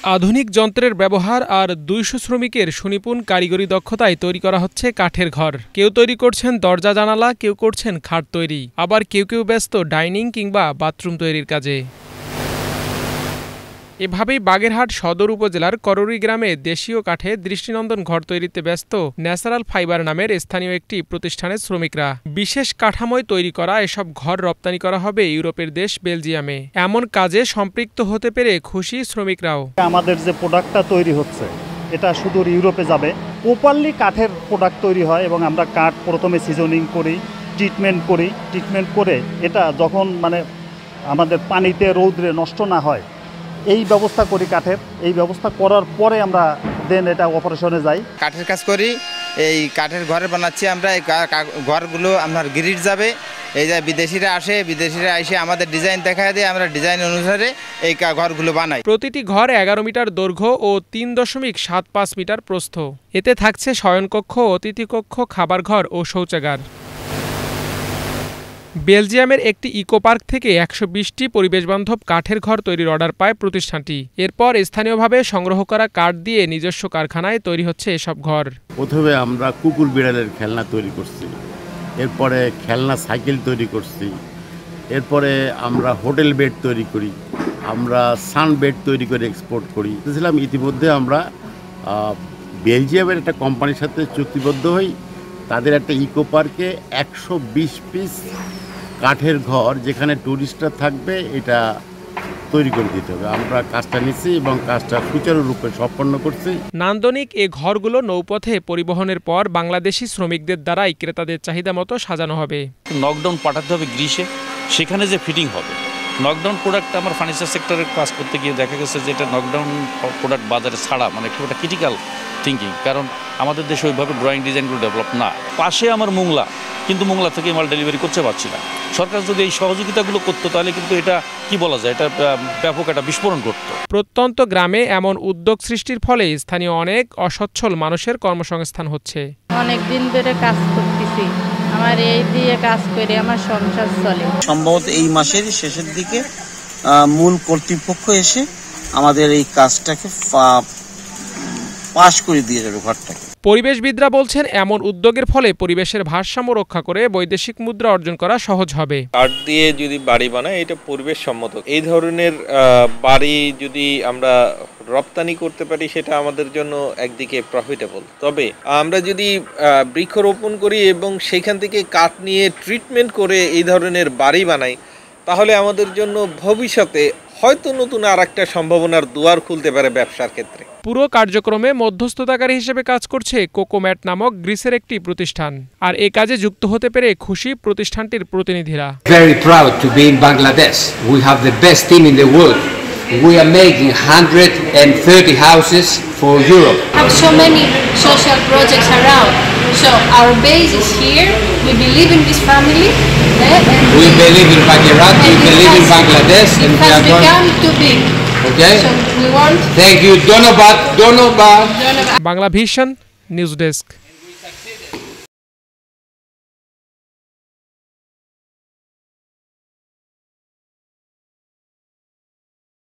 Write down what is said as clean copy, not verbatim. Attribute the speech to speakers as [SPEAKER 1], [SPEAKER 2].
[SPEAKER 1] আধুনিক যন্ত্রের ব্যবহার আর ২০০ শ্রমিকের সুনিপুণ কারিগরি দক্ষতায় তৈরি করা হচ্ছে কাঠের ঘর। কেউ তৈরি করছেন দরজা জানালা, কেউ করছেন খাট তৈরি, আবার কেউ ব্যস্ত ডাইনিং কিংবা বাথরুম তৈরির কাজে। এভাবেই বাগেরহাট সদর উপজেলার করুরি গ্রামে দেশীয় কাঠে দৃষ্টিনন্দন ঘর তৈরিতে ব্যস্ত ন্যাচারাল ফাইবার নামের স্থানীয় একটি প্রতিষ্ঠানের শ্রমিকরা। বিশেষ কাঠামোয় তৈরি করা এসব ঘর রপ্তানি করা হবে ইউরোপের দেশ বেলজিয়ামে। এমন কাজে সম্পৃক্ত হতে পেরে খুশি শ্রমিকরাও।
[SPEAKER 2] আমাদের যে প্রোডাক্টটা তৈরি হচ্ছে এটা সুদূর ইউরোপে যাবে। প্রপারলি কাঠের প্রোডাক্ট তৈরি হয় এবং আমরা কাঠ প্রথমে সিজনিং করি, ট্রিটমেন্ট করে এটা যখন আমাদের পানিতে রৌদ্রে নষ্ট না হয় এই ব্যবস্থা করি কাঠের। এই ব্যবস্থা করার পরে আমরা দেন এটা অপারেশনে যাই।
[SPEAKER 3] কাঠের কাজ করি, এই কাঠের ঘরে বানাচ্ছি আমরা। এই ঘরগুলো আপনার গ্রিড যাবে, এই যে বিদেশিরা এসে আমাদের ডিজাইন দেখায় দিয়ে আমরা ডিজাইন অনুসারে এই ঘরগুলো বানাই।
[SPEAKER 1] প্রতিটি ঘর ১১ মিটার দৈর্ঘ্য ও ৩.৭৫ মিটার প্রস্থ। এতে থাকছে শয়নকক্ষ, অতিথিকক্ষ, খাবার ঘর ও শৌচাগার। বেলজিয়ামের একটি ইকো পার্ক থেকে ১২০টি পরিবেশবান্ধব কাঠের ঘর তৈরির অর্ডার পায় প্রতিষ্ঠানটি। এরপর স্থানীয়ভাবে সংগ্রহ করা কাঠ দিয়ে নিজস্ব কারখানায় তৈরি হচ্ছে এসব ঘর।
[SPEAKER 4] প্রথমে আমরা কুকুর বিড়ালের খেলনা তৈরি করছি, এরপরে খেলনা সাইকেল তৈরি করছি, এরপরে আমরা হোটেল বেড তৈরি করি, আমরা সান বেড তৈরি করে এক্সপোর্ট করি। বুঝলাম ইতিমধ্যে আমরা বেলজিয়ামের একটা কোম্পানির সাথে চুক্তিবদ্ধ হই। তাদের একটা ইকো পার্কে ১২০ পিস কাঠের ঘর যেখানে টুরিস্টরা থাকবে এটা তৈরি করে দিতে হবে। আমরা কাজটা নিচ্ছি এবং কাজটা সুচারুরূপে সম্পন্ন করছি।
[SPEAKER 1] নান্দনিক এ ঘরগুলো নৌপথে পরিবহনের পর বাংলাদেশি শ্রমিকদের দ্বারাই ক্রেতাদের চাহিদা মতো সাজানো হবে।
[SPEAKER 5] নকডাউন পাঠাতে হবে গ্রিসে, সেখানে যে ফিটিং হবে। নকডাউন প্রোডাক্ট আমার ফার্নিচার সেক্টরে কাজ করতে গিয়ে দেখা গেছে যে এটা নকডাউন প্রোডাক্ট বাজারে ছাড়া খুব একটা ক্রিটিক্যাল থিঙ্কিং, কারণ আমাদের দেশে ওইভাবে ড্রয়িং ডিজাইনগুলো ডেভেলপ না। পাশে আমার মোংলা, কিন্তু মোংলা থেকে মাল ডেলিভারি করতে পারছি না। সরকার যদি এই সহযোগিতাগুলো করতো তাহলে কিন্তু এটা কি বলা যায়, এটা ব্যাপক একটা বিস্ফোরণ ঘটতো।
[SPEAKER 1] প্রত্যন্ত গ্রামে এমন উদ্যোগ সৃষ্টির ফলে স্থানীয় অনেক অসচ্ছল মানুষের কর্মসংস্থান হচ্ছে।
[SPEAKER 6] অনেক দিন ধরে কাজ করতেছি, আমার এই দিয়ে কাজ করে আমার সংসার চলে।
[SPEAKER 7] সম্ভবত এই মাসের শেষের দিকে মূল কর্তৃপক্ষ এসে আমাদের এই কাজটাকে পাস করে দিয়ে যাবে ঘরটাকে।
[SPEAKER 1] পরিবেশবিদরা বলছেন এমন উদ্যোগের ফলে পরিবেশের ভারসাম্য রক্ষা করে বৈদেশিক মুদ্রা অর্জন করা সহজ হবে।
[SPEAKER 8] কাঠ দিয়ে যদি বাড়ি বানায় এটা পরিবেশ সম্মত। এই ধরনের বাড়ি যদি আমরা রপ্তানি করতে পারি সেটা আমাদের জন্য একদিকে প্রফিটেবল। তবে আমরা যদি বৃক্ষরোপণ করি এবং সেখান থেকে কাঠ নিয়ে ট্রিটমেন্ট করে এই ধরনের বাড়ি বানাই তাহলে আমাদের জন্য ভবিষ্যতে হয়তো নতুন আর একটা সম্ভাবনার দুয়ার খুলতে পারে ব্যবসার ক্ষেত্রে।
[SPEAKER 1] পুরো কার্যক্রমে মধ্যস্থতাকারী হিসেবে কাজ করছে কোকোম্যাট নামক গ্রিসের একটি প্রতিষ্ঠান। আর এই কাজে যুক্ত হতে পেরে খুশি প্রতিষ্ঠানটির প্রতিনিধিরা।
[SPEAKER 9] Very proud to be in Bangladesh. We have the best team in the world. We are making 130 houses for Europe.
[SPEAKER 10] We have so many social projects around. So our base is here. We believe in this family.
[SPEAKER 9] We believe in Bagherath. We believe in Bangladesh.
[SPEAKER 10] It has become too big.
[SPEAKER 9] Okay.
[SPEAKER 10] So we want.
[SPEAKER 9] Thank you. Donobad.
[SPEAKER 1] Bangla Vision News Desk.